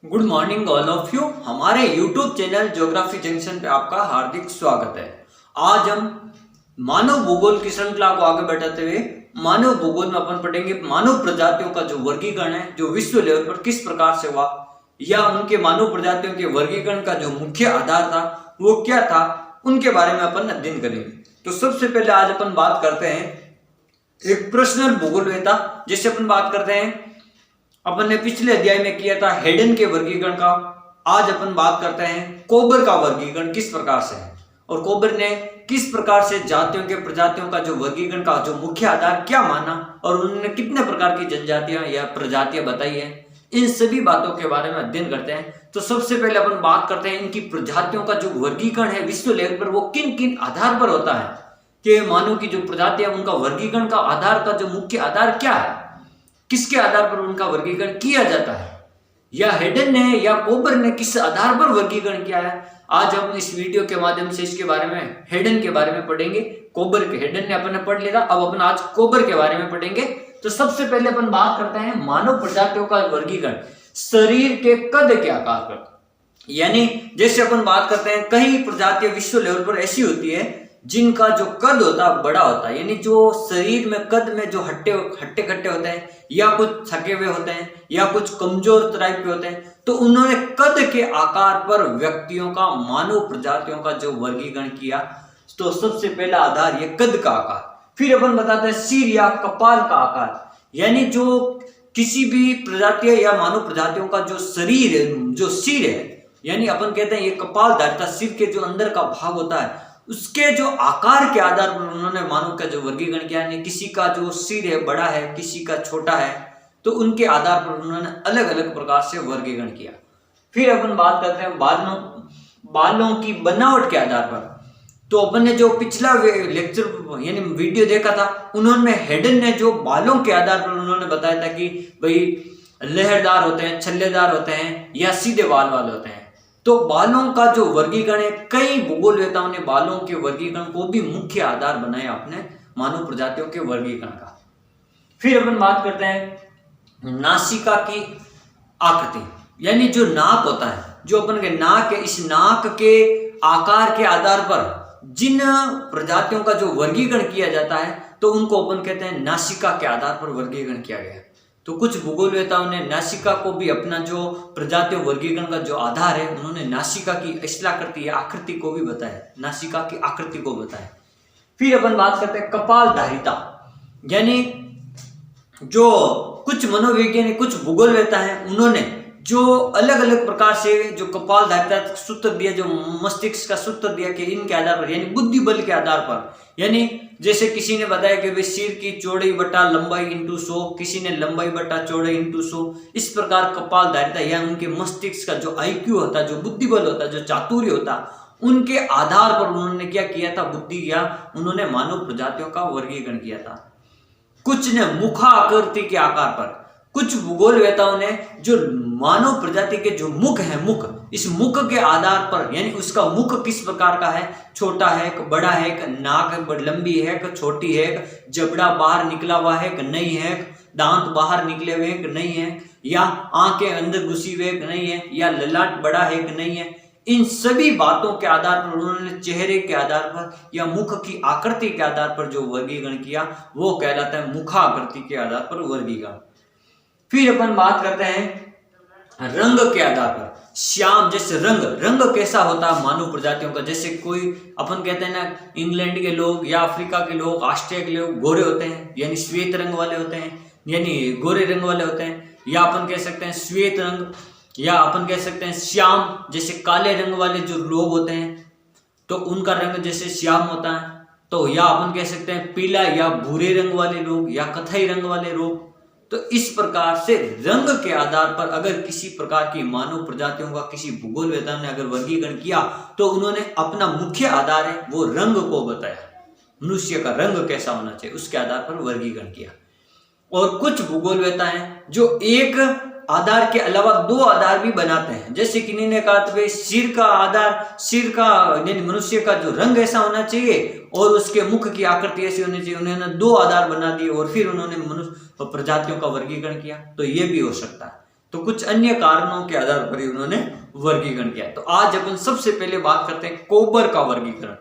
Good morning all of you. हमारे YouTube channel geography junction पे आपका हार्दिक स्वागत है। आज हम मानव भूगोल की श्रृंखला को आगे बढ़ाते हुए मानव भूगोल में अपन पढ़ेंगे मानव प्रजातियों का जो वर्गीकरण है जो विश्व लेवल पर किस प्रकार से हुआ, या उनके मानव प्रजातियों के वर्गीकरण का जो मुख्य आधार था वो क्या था, उनके बारे में अपन अध्ययन करेंगे। तो सबसे पहले आज अपन बात करते हैं एक पर्सनल भूगोलवेत्ता, जिससे अपन बात करते हैं अपन ने पिछले अध्याय में किया था हेडन के वर्गीकरण का। आज अपन बात करते हैं कोबर का वर्गीकरण किस प्रकार से है और कोबर ने किस प्रकार से जातियों के प्रजातियों का जो वर्गीकरण का जो मुख्य आधार क्या माना और उन्होंने कितने प्रकार की जनजातियां या प्रजातियां बताई है। इन सभी बातों के बारे में अध्ययन करते हैं। तो सबसे पहले अपन बात करते हैं इनकी प्रजातियों का जो वर्गीकरण है विश्व लेवल पर वो किन किन आधार पर होता है, कि मानव की जो प्रजातियां उनका वर्गीकरण का आधार का जो मुख्य आधार क्या है, किसके आधार पर उनका वर्गीकरण किया जाता है, या हेडन ने या कोबर ने किस आधार पर वर्गीकरण किया है। आज हम इस वीडियो के माध्यम से इसके बारे में हेडन के बारे में पढ़ेंगे। कोबर के हेडन ने अपन ने पढ़ लिया, अब अपन आज कोबर के बारे में पढ़ेंगे। तो सबसे पहले अपन बात करते हैं मानव प्रजातियों का वर्गीकरण शरीर के कद के आकार पर। यानी जैसे अपन बात करते हैं कई प्रजातियां विश्व लेवल पर ऐसी होती है जिनका जो कद होता है बड़ा होता है, यानी जो शरीर में कद में जो हट्टे कट्टे होते हैं, या कुछ थके हुए होते हैं या कुछ कमजोर टाइप के होते हैं, तो उन्होंने कद के आकार पर व्यक्तियों का मानव प्रजातियों का जो वर्गीकरण किया। तो सबसे पहला आधार ये कद का आकार। फिर अपन बताते हैं सिर या कपाल का आकार, यानी जो किसी भी प्रजातियों या मानव प्रजातियों का जो शरीर है, जो सिर है, यानी अपन कहते हैं ये कपाल धारिता सिर के जो अंदर का भाग होता है उसके जो आकार के आधार पर उन्होंने मानव का जो वर्गीकरण किया है। किसी का जो सिर है बड़ा है, किसी का छोटा है, तो उनके आधार पर उन्होंने अलग अलग प्रकार से वर्गीकरण किया। फिर अपन बात करते हैं बालों की बनावट के आधार पर। तो अपन ने जो पिछला लेक्चर यानी वीडियो देखा था, उन्होंने हेडन ने जो बालों के आधार पर उन्होंने बताया था कि भाई लहरदार होते हैं, छल्लेदार होते हैं या सीधे बाल वाले होते हैं। तो बालों का जो वर्गीकरण है, कई भूगोलवेत्ताओं ने बालों के वर्गीकरण को भी मुख्य आधार बनाया अपने मानव प्रजातियों के वर्गीकरण का। फिर अपन बात करते हैं नासिका की आकृति, यानी जो नाक होता है, जो अपन के नाक है, इस नाक के आकार के आधार पर जिन प्रजातियों का जो वर्गीकरण किया जाता है तो उनको अपन कहते हैं नासिका के आधार पर वर्गीकरण किया गया। तो कुछ भूगोलवेत्ताओं ने नासिका को भी अपना जो प्रजातियों वर्गीकरण का जो आधार है उन्होंने नासिका की स्थलाकृति या आकृति को भी बताया, नासिका की आकृति को बताया। फिर अपन बात करते हैं कपाल धारिता, यानी जो कुछ मनोवैज्ञानिक कुछ भूगोलवेत्ता हैं उन्होंने जो अलग अलग प्रकार से जो कपाल धारिता सूत्र दिया, जो मस्तिष्क का सूत्र दिया कि इनके आधार पर यानी बुद्धि बल के आधार पर, यानी जैसे किसी ने बताया कि भाई सिर की चौड़ाई बटा लंबाई इंटू 100, किसी ने लंबाई बटा चौड़ाई इंटू 100। इस प्रकार कपाल धारिता या उनके मस्तिष्क का जो IQ होता है, जो बुद्धि बल होता है, जो चातुर्य होता है, उनके आधार पर उन्होंने क्या किया था, बुद्धि या उन्होंने मानव प्रजातियों का वर्गीकरण किया था। कुछ ने मुखाकृति के आकार पर, कुछ भूगोलवेत्ताओं ने जो मानव प्रजाति के जो मुख है, मुख, इस मुख के आधार पर यानी उसका मुख किस प्रकार का है, छोटा है कि बड़ा है, कि नाक लंबी है कि छोटी है, जबड़ा बाहर निकला हुआ है कि नहीं है, दांत बाहर निकले हुए हैं कि नहीं है, या आंखें अंदर घुसी हुई है कि नहीं है, या ललाट बड़ा है कि नहीं है। इन सभी बातों के आधार पर उन्होंने चेहरे के आधार पर या मुख की आकृति के आधार पर जो वर्गीकरण किया वो कहलाता है मुखाकृति के आधार पर वर्गीकरण। फिर अपन बात करते हैं रंग के आधार पर। श्याम, जैसे रंग कैसा होता है मानव प्रजातियों का, जैसे कोई अपन कहते हैं ना इंग्लैंड के लोग या अफ्रीका के लोग, ऑस्ट्रेलिया के लोग गोरे होते हैं यानी श्वेत रंग वाले होते हैं, यानी गोरे रंग वाले होते हैं, या अपन कह सकते हैं श्वेत रंग, या अपन कह सकते हैं श्याम, जैसे काले रंग वाले जो लोग होते हैं तो उनका रंग जैसे श्याम होता है। तो या अपन कह सकते हैं पीला या भूरे रंग वाले लोग या कथई रंग वाले लोग। तो इस प्रकार से रंग के आधार पर अगर किसी प्रकार की मानव प्रजातियों का किसी भूगोलवेत्ता ने अगर वर्गीकरण किया तो उन्होंने अपना मुख्य आधार है वो रंग को बताया, मनुष्य का रंग कैसा होना चाहिए उसके आधार पर वर्गीकरण किया। और कुछ भूगोलवेत्ता हैं जो एक आधार के अलावा दो आधार भी बनाते हैं, जैसे किन्हीं ने कहा तो सिर का आधार, सिर का यानी मनुष्य का जो रंग ऐसा होना चाहिए और उसके मुख की आकृति ऐसी होनी चाहिए। उन्होंने दो आधार बना दिए और फिर उन्होंने मनुष्य प्रजातियों का वर्गीकरण किया। तो ये भी हो सकता है। तो कुछ अन्य कारणों के आधार पर ही उन्होंने वर्गीकरण किया। तो आज अपन सबसे पहले बात करते हैं कोबर का वर्गीकरण।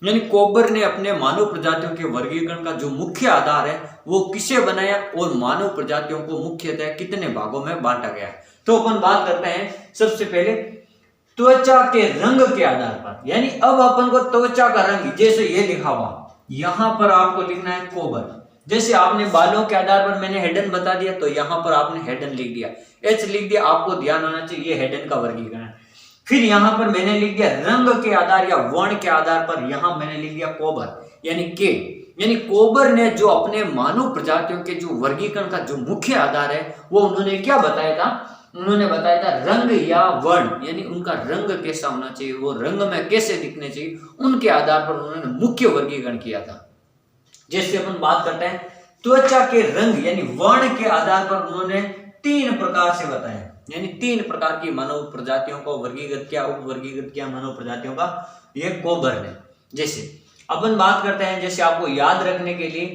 यानी कोबर ने अपने मानव प्रजातियों के वर्गीकरण का जो मुख्य आधार है वो किसे बनाया और मानव प्रजातियों को मुख्यतः कितने भागों में बांटा गया है। तो अपन बात करते हैं सबसे पहले त्वचा के रंग के आधार पर। यानी अब अपन को त्वचा का रंग, जैसे ये लिखा हुआ, यहां पर आपको लिखना है कोबर। जैसे आपने बालों के आधार पर मैंने हेडन बता दिया, तो यहां पर आपने हेडन लिख दिया, एच लिख दिया, आपको ध्यान होना चाहिए ये हेडन का वर्गीकरण। फिर यहां पर मैंने लिख दिया रंग के आधार या वर्ण के आधार पर, यहां मैंने लिख दिया कोबर यानी के। यानी कोबर ने जो अपने मानव प्रजातियों के जो वर्गीकरण का जो मुख्य आधार है वो उन्होंने क्या बताया था, उन्होंने बताया था रंग या वर्ण, यानी उनका रंग कैसा होना चाहिए, वो रंग में कैसे दिखने चाहिए, उनके आधार पर उन्होंने मुख्य वर्गीकरण किया था। जैसे अपन बात करते हैं त्वचा के रंग यानी वर्ण के आधार पर उन्होंने 3 प्रकार से बताया, यानी 3 प्रकार की मानव प्रजातियों को वर्गीकृत किया, उप वर्गीकृत किया मानव प्रजातियों का ये कोबर ने। जैसे अपन बात करते हैं, जैसे आपको याद रखने के लिए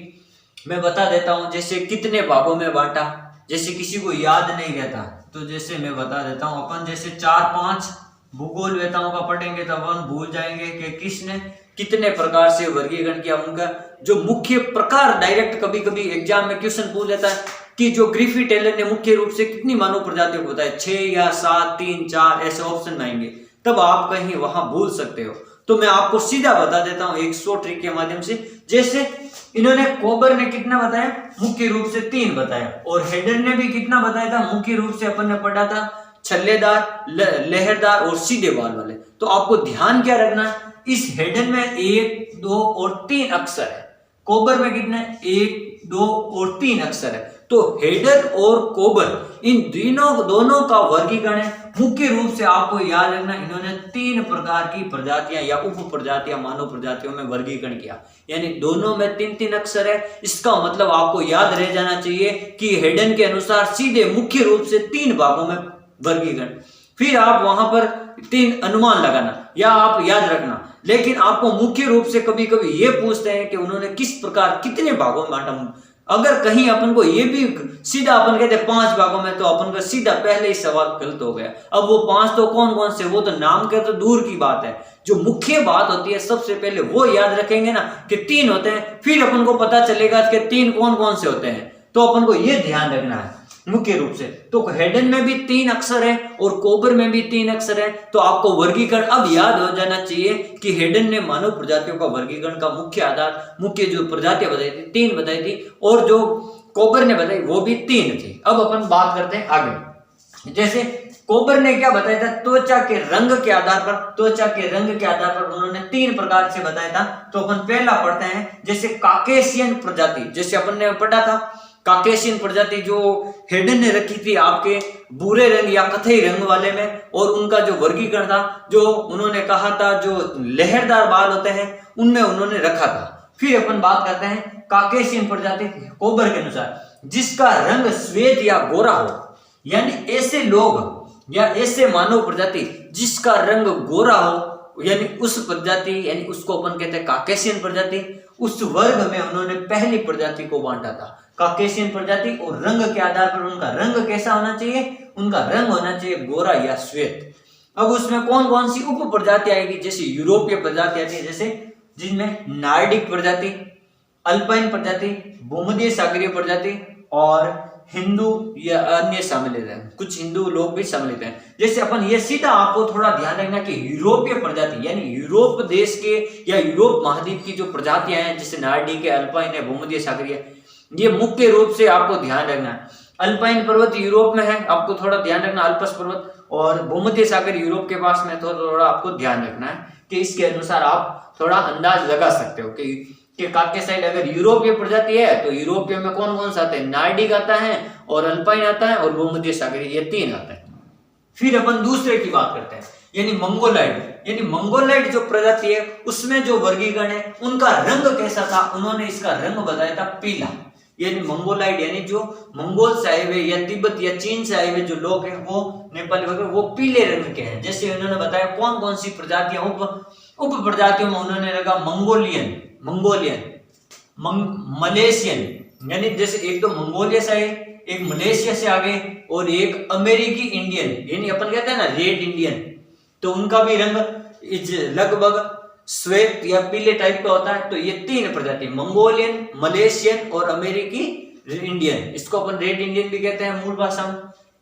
मैं बता देता हूं, जैसे कितने भागों में बांटा, जैसे किसी को याद नहीं रहता तो जैसे मैं बता देता हूं, अपन जैसे 4-5 भूगोल वेताओं का पढ़ेंगे तो अपन भूल जाएंगे कि किसने कितने प्रकार से वर्गीकरण किया। उनका जो मुख्य प्रकार डायरेक्ट कभी कभी एग्जाम में क्वेश्चन पूछ लेता है कि जो ग्रिफी टेलर ने मुख्य रूप से कितनी मानव प्रजातियों को बताया, 6 या 7, 3, 4 ऐसे ऑप्शन आएंगे, तब आप कहीं वहां भूल सकते हो। तो मैं आपको सीधा बता देता हूं एक शॉर्ट ट्रिक के माध्यम से। जैसे इन्होंने कोबर ने कितना बताया, मुख्य रूप से 3 बताया, और हेडन ने भी कितना बताया था, मुख्य रूप से अपन ने पढ़ा था छल्लेदार, लहरदार और सीधे बाल वाले। तो आपको ध्यान क्या रखना, इस हेडन में 1, 2 और 3 अक्षर है, कोबर में कितने 1, 2 और 3 अक्षर है। तो हेडन और कोबर इन दोनों का वर्गीकरण है। मुख्य रूप से आपको याद रखना, इन्होंने 3 प्रकार की प्रजातियां या उप प्रजातियां मानव प्रजातियों में वर्गीकरण किया, यानी दोनों में 3-3 अक्षर है। इसका मतलब आपको याद रह जाना चाहिए कि हेडन के अनुसार सीधे मुख्य रूप से 3 भागों में वर्गीकरण। फिर आप वहां पर 3 अनुमान लगाना या आप याद रखना, लेकिन आपको मुख्य रूप से कभी कभी ये पूछते हैं कि उन्होंने किस प्रकार कितने भागों में बांटा। अगर कहीं अपन को ये भी सीधा अपन कहते 5 भागों में, तो अपन का सीधा पहले ही सवाल गलत हो गया। अब वो 5 तो कौन कौन से, वो तो नाम के तो दूर की बात है। जो मुख्य बात होती है सबसे पहले वो याद रखेंगे ना कि 3 होते हैं, फिर अपन को पता चलेगा कि 3 कौन कौन से होते हैं। तो अपन को ये ध्यान रखना है मुख्य रूप से। तो हेडन में भी 3 अक्षर है और कोबर में भी 3 अक्षर है। तो आपको वर्गीकरण अब याद हो जाना चाहिए कि हेडन ने मानव प्रजातियों का वर्गीकरण का मुख्य आधार, मुख्य जो प्रजातियां बताई थी 3 बताई थी, और जो कोबर ने बताई वो भी 3 थी। अब अपन बात करते हैं आगे। जैसे कोबर ने क्या बताया था, त्वचा के रंग के आधार पर, त्वचा के रंग के आधार पर उन्होंने 3 प्रकार से बताया था। तो अपन पहला पढ़ते हैं, जैसे काकेशियन प्रजाति, जैसे अपन ने पढ़ा था काकेशियन प्रजाति जो हेडन ने रखी थी आपके भूरे रंग या कथई रंग वाले में, और उनका जो वर्गीकरण था, जो उन्होंने कहा था जो लहरदार बाल होते हैं उनमें उन्होंने रखा था। फिर अपन बात करते हैं काकेशियन प्रजाति कोबर के अनुसार, जिसका रंग श्वेत या गोरा हो, यानी ऐसे लोग या ऐसे मानव प्रजाति जिसका रंग गोरा हो, यानी उस प्रजाति, यानी उसको अपन कहते हैं काकेशियन प्रजाति। उस वर्ग में उन्होंने पहली प्रजाति को बांटा था काकेशियन प्रजाति, और रंग के आधार पर उनका रंग कैसा होना चाहिए, उनका रंग होना चाहिए गोरा या श्वेत। अब उसमें कौन कौन सी उप प्रजाति आएगी, जैसे यूरोपीय प्रजाति आती है, जैसे जिनमें नार्डिक प्रजाति, अल्पाइन प्रजाति, भूमध्य सागरीय प्रजाति और हिंदू या अन्य सम्मिलित है, कुछ हिंदू लोग भी सम्मिलित हैं। जैसे अपन ये सीधा आपको थोड़ा ध्यान रखना कि यूरोपीय प्रजाति यानी यूरोप देश के या यूरोप महाद्वीप की जो प्रजातियां हैं, जैसे नार्डिक है, अल्पाइन है, भूमध्य सागरीय, ये मुख्य रूप से आपको ध्यान रखना है। अल्पाइन पर्वत यूरोप में है, आपको थोड़ा ध्यान रखना, अल्पस पर्वत, और भूमध्य सागर यूरोप के पास में, थोड़ा आपको ध्यान रखना है कि इसके अनुसार आप थोड़ा अंदाज लगा सकते हो कि काके साइड अगर यूरोपीय प्रजाति है तो यूरोपीय में कौन कौन सा आता है, नार्डिक आता है और अल्पाइन आता है और भूमध्य सागरीय, ये 3 आता है। फिर अपन दूसरे की बात करते हैं, यानी मंगोलाइड, यानी मंगोलाइड जो प्रजाति है उसमें जो वर्गीकरण है उनका रंग कैसा था, उन्होंने इसका रंग बताया था पीला। यानी मंगोलाइड यानी जो मंगोल से आए हुए या तिब्बत या चीन से आए हुए जो लोग हैं वो नेपाली वगैरह वो पीले रंग के हैं। जैसे उन्होंने बताया कौन कौन सी प्रजातियां उप प्रजातियों में उन्होंने रखा मंगोलियन, मलेशियन, यानी जैसे एक तो मंगोलिया से आए, एक मलेशिया से आ गए और एक अमेरिकी इंडियन, यानी अपन कहते हैं ना रेड इंडियन, तो उनका भी रंग लगभग श्वेत या पीले टाइप का होता है। तो ये 3 प्रजाति, मंगोलियन, मलेशियन और अमेरिकी इंडियन, इसको अपन रेड इंडियन भी कहते हैं मूल भाषा में।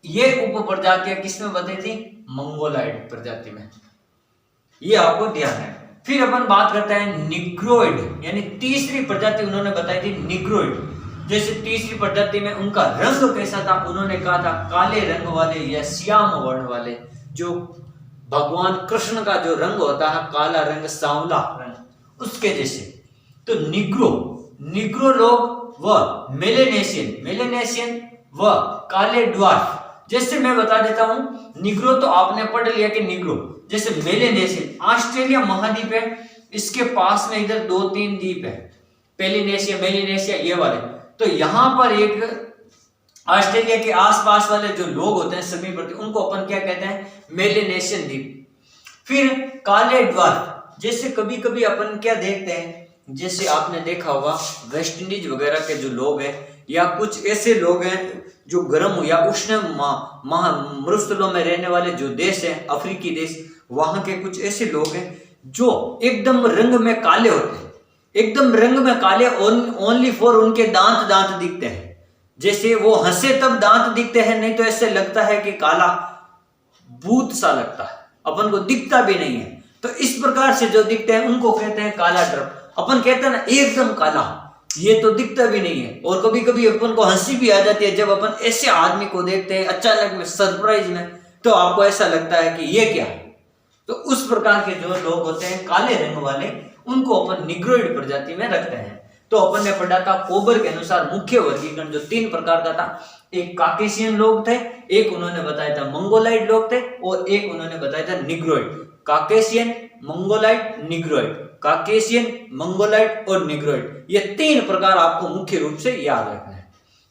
ये उप प्रजातियां किसमें बताई थी? मंगोलाइड प्रजाति में, ये आपको ध्यान है। फिर अपन बात करते हैं निग्रोइड, यानी तीसरी प्रजाति उन्होंने बताई थी निग्रोइड। जैसे तीसरी प्रजाति में उनका रंग कैसा था, उन्होंने कहा था काले रंग वाले या श्याम वर्ण वाले, जो भगवान कृष्ण का जो रंग होता है काला रंग, सांवला रंग, उसके जैसे। तो निग्रो लोग व मेलेनेशियन व काले ड्वार्फ, जैसे मैं बता देता हूं, निग्रो तो आपने पढ़ लिया कि निग्रो, जैसे मेलेनेशियन ऑस्ट्रेलिया महाद्वीप है, इसके पास में इधर 2-3 द्वीप है, पेलिनेशिया, मेलिनेशिया, ये वाले। तो यहां पर एक ऑस्ट्रेलिया के आसपास वाले जो लोग होते हैं सभी प्रति, उनको अपन क्या कहते हैं? मेलिनेशियन द्वीप। फिर काले ड्वार्फ, जैसे कभी कभी अपन क्या देखते हैं, जैसे आपने देखा होगा वेस्ट इंडीज वगैरह के जो लोग हैं, या कुछ ऐसे लोग हैं जो गर्म या उष्ण मरुस्थलों में रहने वाले जो देश हैं, अफ्रीकी देश, वहां के कुछ ऐसे लोग हैं जो एकदम रंग में काले होते हैं, एकदम रंग में काले, ओनली फॉर उनके दांत दिखते हैं, जैसे वो हंसे तब दांत दिखते हैं, नहीं तो ऐसे लगता है कि काला भूत सा लगता है, अपन को दिखता भी नहीं है। तो इस प्रकार से जो दिखते हैं उनको कहते हैं काला ड्रप। अपन कहते हैं ना एकदम काला, ये तो दिखता भी नहीं है। और कभी कभी अपन को हंसी भी आ जाती है जब अपन ऐसे आदमी को देखते हैं अचानक में, सरप्राइज में, तो आपको ऐसा लगता है कि ये क्या है। तो उस प्रकार के जो लोग होते हैं काले रंग वाले, उनको अपन निग्रोइड प्रजाति में रखते हैं। तो अपन ने पढ़ा था कोबर के अनुसार मुख्य वर्गीकरण जो 3 प्रकार का था, एक काकेशियन लोग थे, एक उन्होंने बताया था मंगोलाइड लोग थे, और एक उन्होंने बताया था Negroid. Caucasian, Mongoloid, Negroid, Caucasian, Mongoloid और निग्रोइड, ये 3 प्रकार आपको मुख्य रूप से याद रखना है।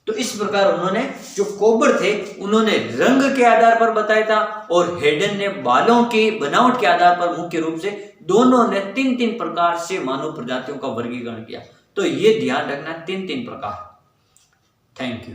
तो इस प्रकार उन्होंने, जो कोबर थे, उन्होंने रंग के आधार पर बताया था, और हेडन ने बालों की बनावट के आधार पर मुख्य रूप से, दोनों ने 3-3 प्रकार से मानव प्रजातियों का वर्गीकरण किया। तो ये ध्यान रखना, 3-3 प्रकार। Thank you.